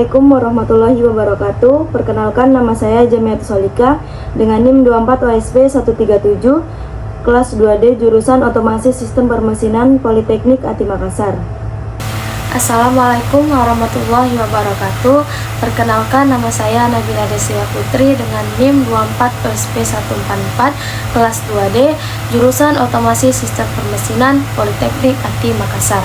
Assalamualaikum warahmatullahi wabarakatuh. Perkenalkan, nama saya Jamiatus Solika dengan NIM 24 OSP 137 kelas 2D jurusan Otomasi Sistem Permesinan Politeknik ATI Makassar. Assalamualaikum warahmatullahi wabarakatuh. Perkenalkan, nama saya Nabila Desia Putri dengan NIM 24 OSP 144 kelas 2D jurusan Otomasi Sistem Permesinan Politeknik ATI Makassar.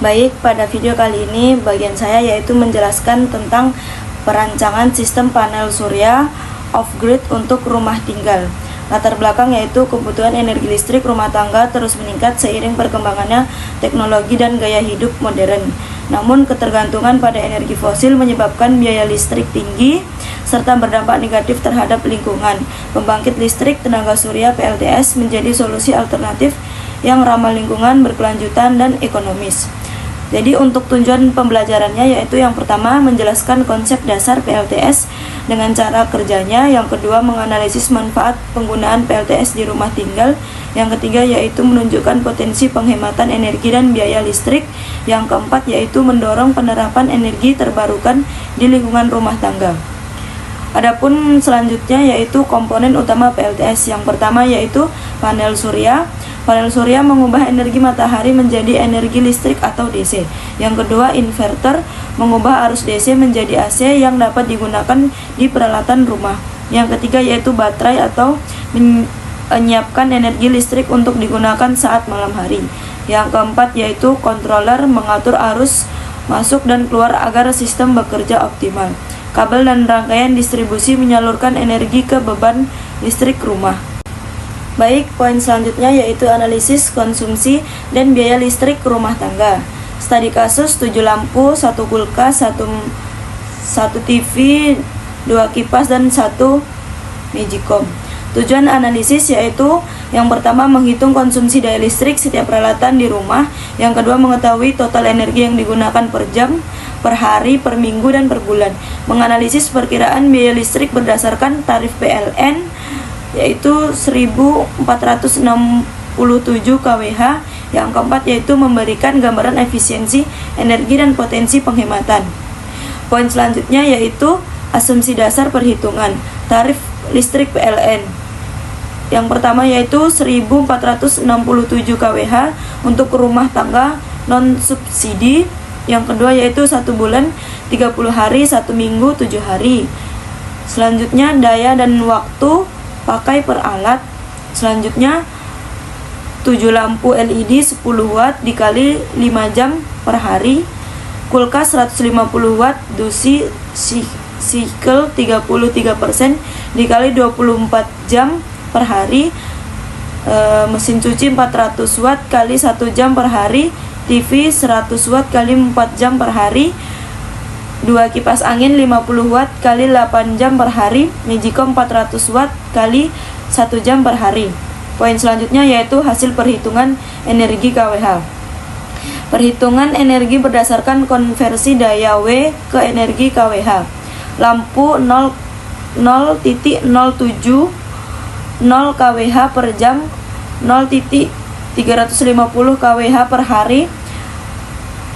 Baik, pada video kali ini bagian saya yaitu menjelaskan tentang perancangan sistem panel surya off-grid untuk rumah tinggal. Latar belakang yaitu kebutuhan energi listrik rumah tangga terus meningkat seiring perkembangannya teknologi dan gaya hidup modern. Namun ketergantungan pada energi fosil menyebabkan biaya listrik tinggi serta berdampak negatif terhadap lingkungan. Pembangkit listrik tenaga surya PLTS menjadi solusi alternatif yang ramah lingkungan, berkelanjutan, dan ekonomis. Jadi untuk tujuan pembelajarannya yaitu yang pertama menjelaskan konsep dasar PLTS dengan cara kerjanya, yang kedua menganalisis manfaat penggunaan PLTS di rumah tinggal, yang ketiga yaitu menunjukkan potensi penghematan energi dan biaya listrik, yang keempat yaitu mendorong penerapan energi terbarukan di lingkungan rumah tangga. Adapun selanjutnya yaitu komponen utama PLTS. Yang pertama yaitu panel surya. Panel surya mengubah energi matahari menjadi energi listrik atau DC. Yang kedua, inverter mengubah arus DC menjadi AC yang dapat digunakan di peralatan rumah. Yang ketiga yaitu baterai atau menyiapkan energi listrik untuk digunakan saat malam hari. Yang keempat yaitu controller mengatur arus masuk dan keluar agar sistem bekerja optimal. Kabel dan rangkaian distribusi menyalurkan energi ke beban listrik rumah. Baik, poin selanjutnya yaitu analisis konsumsi dan biaya listrik rumah tangga. Studi kasus 7 lampu, 1 kulkas, 1 TV, 2 kipas, dan 1 Magicom. Tujuan analisis yaitu yang pertama menghitung konsumsi daya listrik setiap peralatan di rumah, yang kedua mengetahui total energi yang digunakan per jam, per hari, per minggu, dan per bulan. Menganalisis perkiraan biaya listrik berdasarkan tarif PLN yaitu 1467 kWh. Yang keempat yaitu memberikan gambaran efisiensi energi dan potensi penghematan. Poin selanjutnya yaitu asumsi dasar perhitungan tarif listrik PLN. Yang pertama yaitu 1467 kWh untuk rumah tangga non subsidi. Yang kedua yaitu 1 bulan 30 hari, 1 minggu 7 hari. Selanjutnya daya dan waktu pakai per alat. Selanjutnya 7 lampu LED 10 watt dikali 5 jam per hari. Kulkas 150 watt dusi cycle 33% dikali 24 jam per hari. Mesin cuci 400 watt kali 1 jam per hari. TV 100 watt kali 4 jam per hari. 2 kipas angin 50 watt kali 8 jam per hari. Magicom 400 watt kali 1 jam per hari. Poin selanjutnya yaitu hasil perhitungan energi KWH. Perhitungan energi berdasarkan konversi daya W ke energi KWH. Lampu 0,07 0 kWh per jam, 0,350 kWh per hari,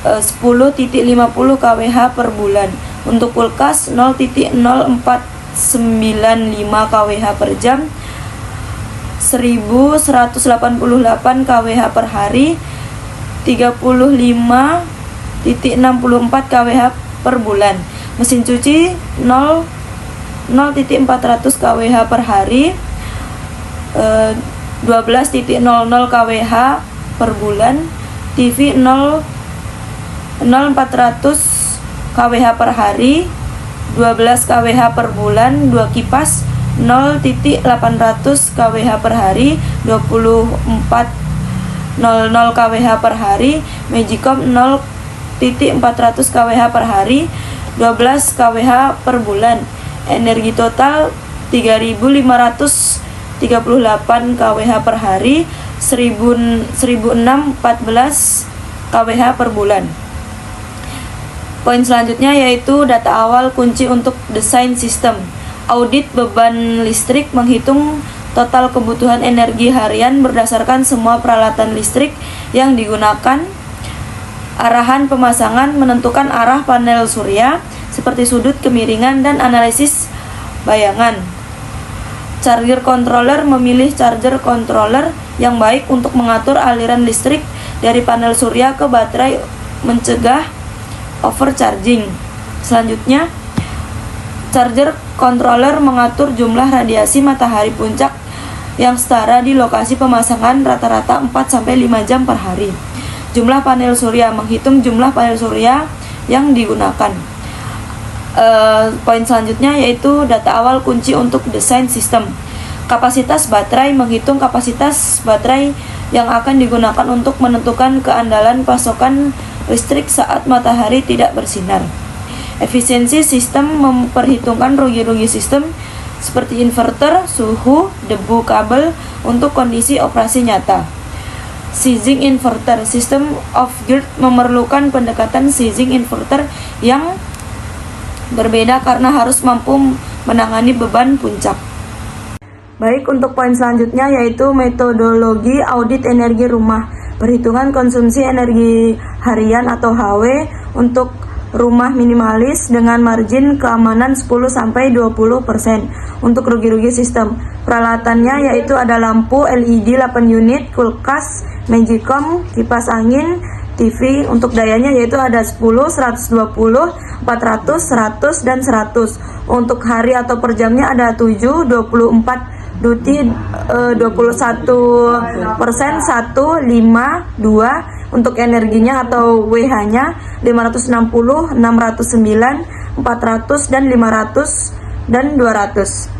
10,50 kWh per bulan. Untuk kulkas 0,0495 kWh per jam, 1188 kWh per hari, 35,64 kWh per bulan. Mesin cuci 0,400 kWh per hari, 12,00 kWh per bulan. TV 0,400 kWh per hari, 12 kWh per bulan. 2 kipas 0,800 kWh per hari, 24,00 kWh per hari. Magicom 0,400 kWh per hari, 12 kWh per bulan. Energi total 3.538 kWh per hari, 1.614 kWh per bulan. Poin selanjutnya yaitu data awal kunci untuk desain sistem. Audit beban listrik menghitung total kebutuhan energi harian berdasarkan semua peralatan listrik yang digunakan. arahan pemasangan, menentukan arah panel surya seperti sudut, kemiringan, dan analisis bayangan. Charger controller memilih charger controller yang baik untuk mengatur aliran listrik dari panel surya ke baterai, mencegah overcharging. Selanjutnya, charger controller mengatur jumlah radiasi matahari puncak yang setara di lokasi pemasangan rata-rata 4-5 jam per hari. Jumlah panel surya, menghitung jumlah panel surya yang digunakan. Poin selanjutnya yaitu data awal kunci untuk desain sistem. Kapasitas baterai, menghitung kapasitas baterai yang akan digunakan untuk menentukan keandalan pasokan listrik saat matahari tidak bersinar. Efisiensi sistem, memperhitungkan rugi-rugi sistem seperti inverter, suhu, debu kabel untuk kondisi operasi nyata. Sizing inverter, system of grid memerlukan pendekatan sizing inverter yang berbeda karena harus mampu menangani beban puncak. Baik, untuk poin selanjutnya yaitu metodologi audit energi rumah. Perhitungan konsumsi energi harian atau HW untuk rumah minimalis dengan margin keamanan 10-20% untuk rugi-rugi sistem. Peralatannya yaitu ada lampu LED 8 unit, kulkas, Magicom, kipas angin, TV. Untuk dayanya yaitu ada 10, 120, 400, 100, dan 100. Untuk hari atau per jamnya ada 7, 24, duty 21%, 1, 5, 2. Untuk energinya atau WH-nya 560, 609, 400, dan 500, dan 200.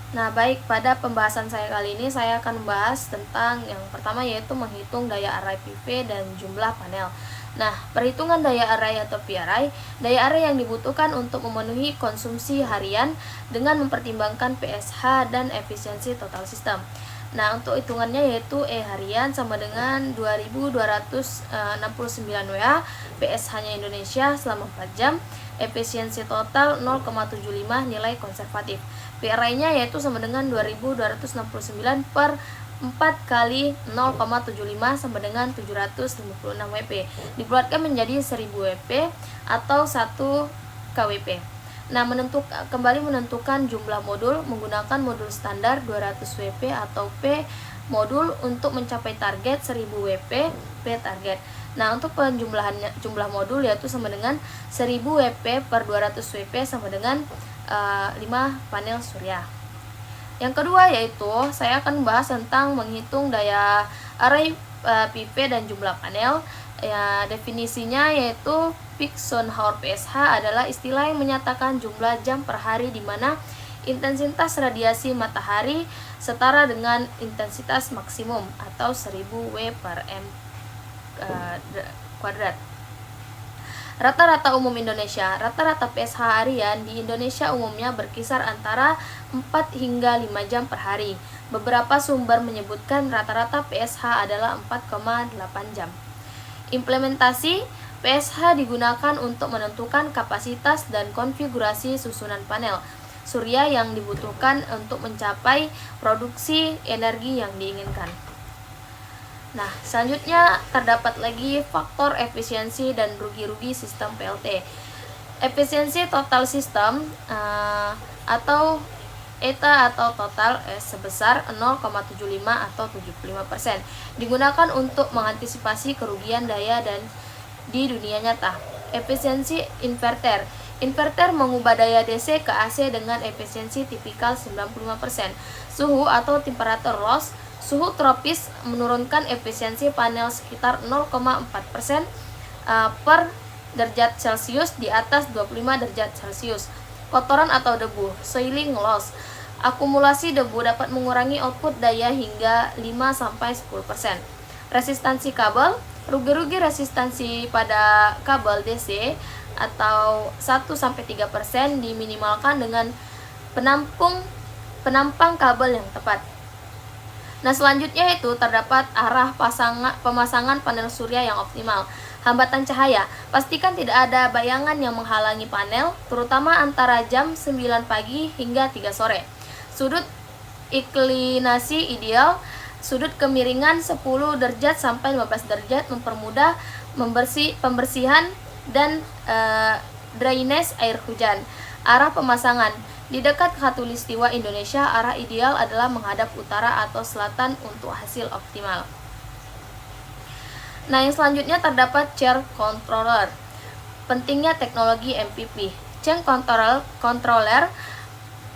Nah, baik, pada pembahasan saya kali ini saya akan membahas tentang yang pertama yaitu menghitung daya array PV dan jumlah panel. Nah, perhitungan daya array atau PRI, daya array yang dibutuhkan untuk memenuhi konsumsi harian dengan mempertimbangkan PSH dan efisiensi total sistem. Nah, untuk hitungannya yaitu E harian sama dengan 2269 WH, PSH-nya Indonesia selama 4 jam, efisiensi total 0,75, nilai konservatif. PRI-nya yaitu sama dengan 2269 per 4 kali 0,75 sama dengan 756 WP. Dibulatkan menjadi 1000 WP atau 1 kWp. Nah, kembali menentukan jumlah modul menggunakan modul standar 200 WP atau P modul untuk mencapai target 1000 WP P target. Nah, untuk jumlah modul yaitu sama dengan 1000 WP per 200 WP sama dengan 5 panel surya. Yang kedua yaitu saya akan membahas tentang menghitung daya array PV dan jumlah panel. Ya, definisinya yaitu peak sun hour PSH adalah istilah yang menyatakan jumlah jam per hari di mana intensitas radiasi matahari setara dengan intensitas maksimum atau 1000 W per M kuadrat. Rata-rata umum Indonesia, rata-rata PSH harian di Indonesia umumnya berkisar antara 4 hingga 5 jam per hari. Beberapa sumber menyebutkan rata-rata PSH adalah 4,8 jam. Implementasi PSH digunakan untuk menentukan kapasitas dan konfigurasi susunan panel surya yang dibutuhkan untuk mencapai produksi energi yang diinginkan. Nah, selanjutnya terdapat lagi faktor efisiensi dan rugi-rugi sistem PLT. Efisiensi total sistem atau ETA atau total sebesar 0,75 atau 75% digunakan untuk mengantisipasi kerugian daya dan di dunia nyata. Efisiensi inverter. Inverter mengubah daya DC ke AC dengan efisiensi tipikal 95%. Suhu atau temperature loss. Suhu tropis menurunkan efisiensi panel sekitar 0,4% per derajat Celcius di atas 25 derajat Celcius. Kotoran atau debu, soiling loss. Akumulasi debu dapat mengurangi output daya hingga 5-10%. Resistansi kabel, rugi-rugi resistansi pada kabel DC atau 1-3% diminimalkan dengan penampang kabel yang tepat. Nah, selanjutnya itu terdapat arah pemasangan panel surya yang optimal. Hambatan cahaya, pastikan tidak ada bayangan yang menghalangi panel, terutama antara jam 9 pagi hingga 3 sore. Sudut iklinasi ideal, sudut kemiringan 10 derajat sampai 15 derajat mempermudah pembersihan dan drainase air hujan. Arah pemasangan di dekat Khatulistiwa Indonesia, arah ideal adalah menghadap utara atau selatan untuk hasil optimal. Nah, yang selanjutnya terdapat chain controller. Pentingnya teknologi MPP. Chain controller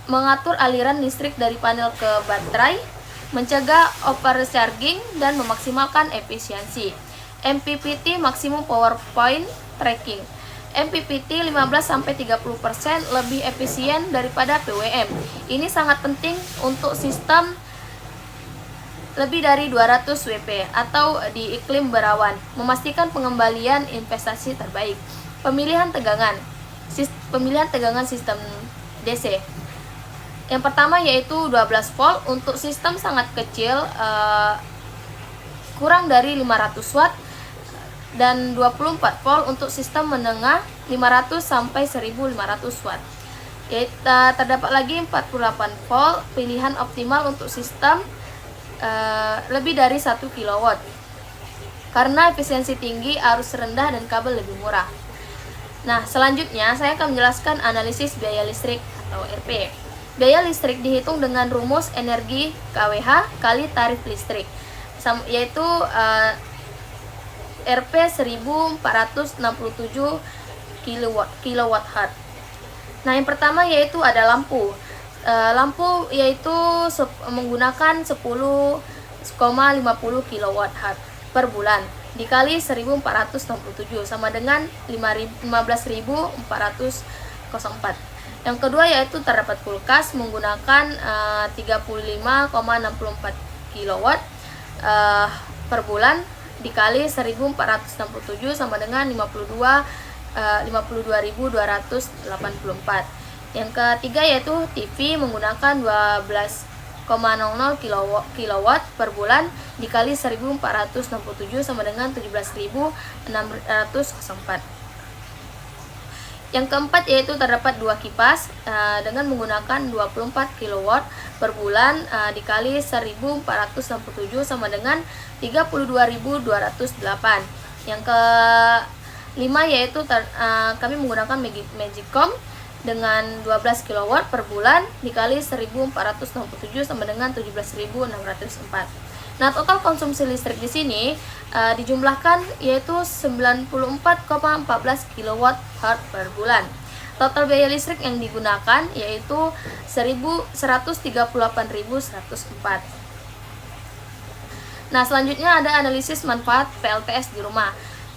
mengatur aliran listrik dari panel ke baterai, mencegah overcharging dan memaksimalkan efisiensi. MPPT maximum power point tracking. MPPT 15-30% lebih efisien daripada PWM. Ini sangat penting untuk sistem lebih dari 200 WP atau di iklim berawan, memastikan pengembalian investasi terbaik. Pemilihan tegangan sistem DC. Yang pertama yaitu 12 volt untuk sistem sangat kecil, kurang dari 500 watt, dan 24 volt untuk sistem menengah 500 sampai 1500 watt. Terdapat lagi 48 volt pilihan optimal untuk sistem lebih dari 1 kW. Karena efisiensi tinggi, arus rendah, dan kabel lebih murah. Nah, selanjutnya saya akan menjelaskan analisis biaya listrik atau RP. Biaya listrik dihitung dengan rumus energi kWh kali tarif listrik, yaitu Rp 1467 kWh. Nah, yang pertama yaitu ada lampu. Lampu yaitu menggunakan 10,50 kWh per bulan dikali 1467 sama dengan 15.404. Yang kedua yaitu terdapat kulkas menggunakan 35,64 kW per bulan dikali 1467 sama dengan 52.284. Yang ketiga yaitu TV menggunakan 12,00 kW per bulan dikali 1467 sama dengan 17.604. Yang keempat yaitu terdapat dua kipas dengan menggunakan 24 kW per bulan dikali 1467 sama dengan 32.208. Yang kelima yaitu kami menggunakan Magicom dengan 12 kW per bulan dikali 1467 sama dengan 17.604. Nah, total konsumsi listrik di sini dijumlahkan yaitu 94,14 kWh per bulan. Total biaya listrik yang digunakan yaitu 138.104. Nah, selanjutnya ada analisis manfaat PLTS di rumah.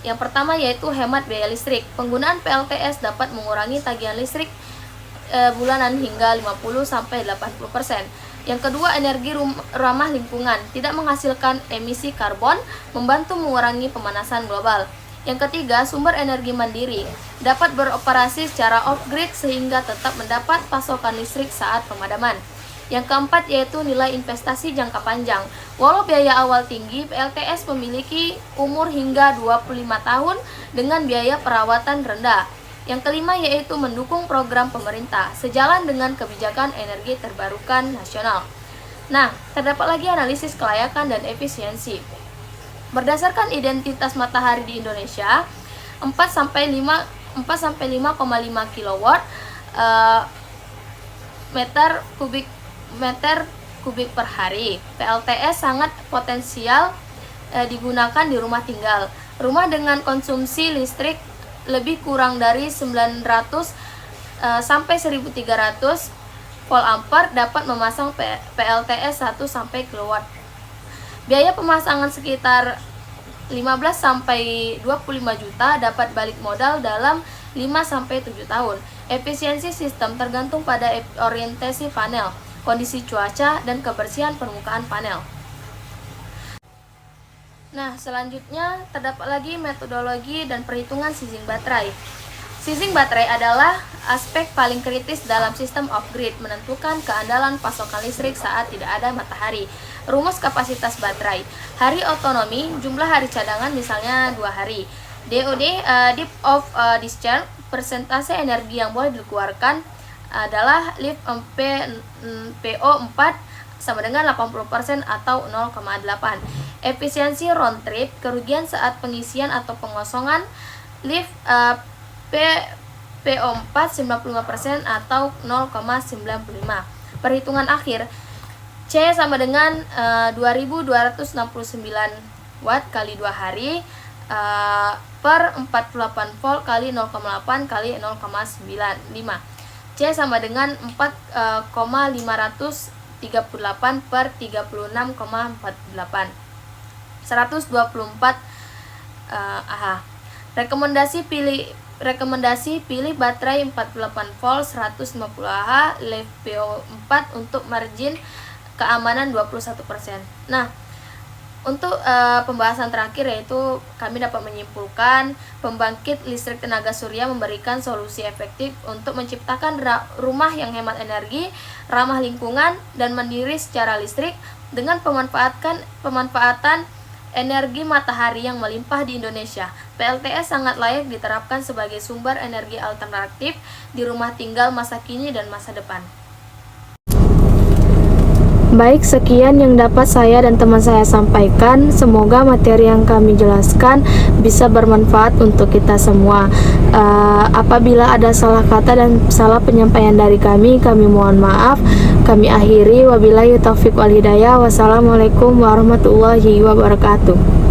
Yang pertama yaitu hemat biaya listrik. Penggunaan PLTS dapat mengurangi tagihan listrik bulanan hingga 50-80%. Yang kedua, energi ramah lingkungan, tidak menghasilkan emisi karbon, membantu mengurangi pemanasan global. Yang ketiga, sumber energi mandiri, dapat beroperasi secara off-grid sehingga tetap mendapat pasokan listrik saat pemadaman. Yang keempat yaitu nilai investasi jangka panjang. Walau biaya awal tinggi, PLTS memiliki umur hingga 25 tahun dengan biaya perawatan rendah. Yang kelima yaitu mendukung program pemerintah sejalan dengan kebijakan energi terbarukan nasional. Nah, terdapat lagi analisis kelayakan dan efisiensi. Berdasarkan identitas matahari di Indonesia, 4-5,5 kW meter kubik per hari. PLTS sangat potensial digunakan di rumah tinggal. Rumah dengan konsumsi listrik lebih kurang dari 900 sampai 1300 volt ampere dapat memasang PLTS 1 sampai kW. Biaya pemasangan sekitar 15 sampai 25 juta, dapat balik modal dalam 5 sampai 7 tahun. Efisiensi sistem tergantung pada orientasi panel, kondisi cuaca, dan kebersihan permukaan panel. Nah, selanjutnya terdapat lagi metodologi dan perhitungan sizing baterai. Sizing baterai adalah aspek paling kritis dalam sistem off-grid, menentukan keandalan pasokan listrik saat tidak ada matahari. Rumus kapasitas baterai. Hari otonomi, jumlah hari cadangan misalnya 2 hari. DOD, Depth of Discharge, persentase energi yang boleh dikeluarkan adalah LIF PO4 sama dengan 80% atau 0,8. Efisiensi round trip, kerugian saat pengisian atau pengosongan lift PO4 95% atau 0,95. Perhitungan akhir, C sama dengan 2269 watt kali 2 hari per 48 volt kali 0,8 kali 0,95. C sama dengan 4,538 per 36,48. 124 Rekomendasi pilih baterai 48 volt 150 Ah LiFePO4 untuk margin keamanan 21%. Nah, untuk pembahasan terakhir yaitu kami dapat menyimpulkan pembangkit listrik tenaga surya memberikan solusi efektif untuk menciptakan rumah yang hemat energi, ramah lingkungan, dan mandiri secara listrik dengan pemanfaatan energi matahari yang melimpah di Indonesia. PLTS sangat layak diterapkan sebagai sumber energi alternatif di rumah tinggal masa kini dan masa depan. Baik, sekian yang dapat saya dan teman saya sampaikan. Semoga materi yang kami jelaskan bisa bermanfaat untuk kita semua. Apabila ada salah kata dan salah penyampaian dari kami mohon maaf. Kami akhiri, wabillahi taufiq wal hidayah. Wassalamualaikum warahmatullahi wabarakatuh.